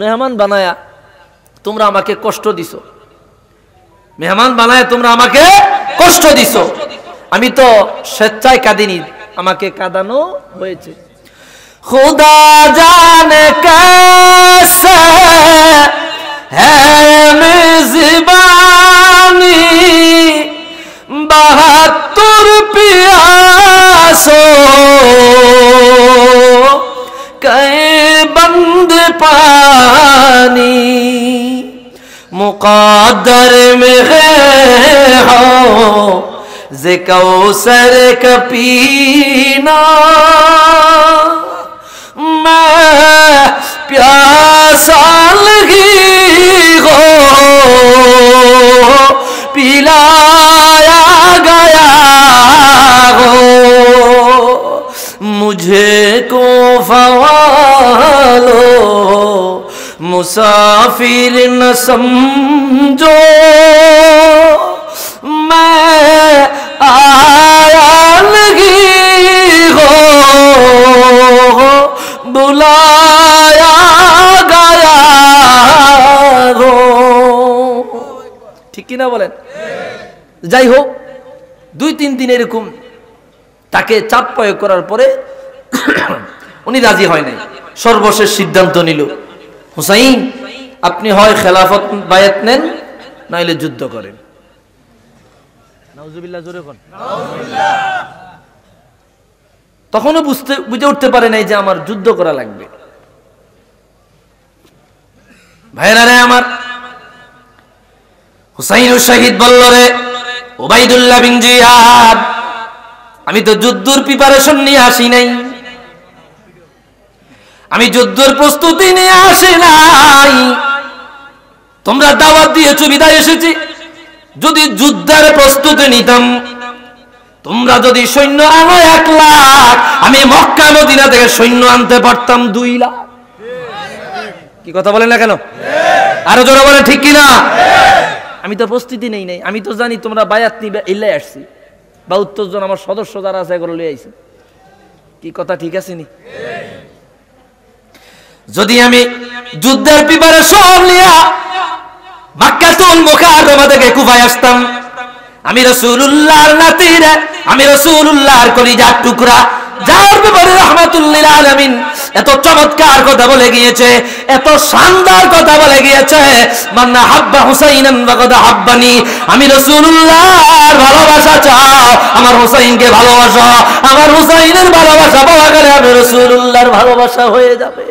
মেহমান বানায়া তোমরা আমাকে কষ্ট দিছো, মেহমান বানায়া তোমরা আমাকে কষ্ট দিছো, আমি তো স্বেচ্ছায় কাঁদিনি, আমাকে কাঁদানো হয়েছে। খুদা জানে कैसे है मेज़बानी 72 प्यासों कई बंद पानी मुक़द्दर में है हो ज़े कौसर का पीना मैं प्यासा लगी हो पिलाया गया हो मुझे को फवालो मुसाफिर न समझो मैं आया लगी हो बुलाया गया हो। ঠিক কিনা বলেন? যাই হোক 2-3 দিন এরকম তাকে চাপ প্রয়োগ করার পরে উনি রাজি হয় নাই। সর্বশেষ সিদ্ধান্ত নিল, হুসাইন আপনি হয় খেলাফত বায়াত নেন নাইলে যুদ্ধ করেন। নাউজুবিল্লাহ, জোরে কোন নাউজুবিল্লাহ। তখনও বুঝে উঠতে পারে নাই যে আমার যুদ্ধ করা লাগবে। ভাইরা রে আমার, হুসাইন শহীদ বলল রে উবাইদুল্লাহ বিন জিয়াদ, আমি তো যুদ্ধের প্রিপারেশন নিয়ে আসি নাই, আমি যুদ্ধের প্রস্তুতি নিয়ে আসি নাই, তোমরা দাওয়াত দিয়েছো বিদায় এসেছি। যদি যুদ্ধের প্রস্তুতি নিতাম, তোমরা যদি সৈন্য আনো 1 লাখ, আমি মক্কা মদিনা থেকে সৈন্য আনতে পারতাম 2 লাখ। কি কথা বলেন না কেন? আরো জোরে বলেন ঠিক কিনা? আমি তো প্রস্তুতি নেই নাই, আমি তো জানি তোমরা বায়াত নিবে, এলাই আসছি। 72 জন আমার সদস্য যারা আছে এগুলো লিয়ে আইছি। কি কথা ঠিক আছে নি? যদি আমি যুদ্ধের প্রিপারেশন নিয়া মক্কাতুল মুকাররমা থেকে কুফায় আসতাম, আমি রাসূলুল্লাহর নাতি রে, আমি রাসূলুল্লাহর কলিজার টুকরা, যার ব্যাপারে রাহমাতুল লিল আলামিন এত চমৎকার কথা বলে গিয়েছে, এত শানদার কথা বলে গিয়েছে, মান হাব্বা হুসাইনান ফাকাদ হাব্বানি। আমি রাসূলুল্লাহর ভালোবাসা চাও, আমার হুসাইনকে ভালোবাসো, আমার হুসাইনের ভালোবাসা পাওয়া গেলে আমি রাসূলুল্লাহর ভালোবাসা হয়ে যাবে।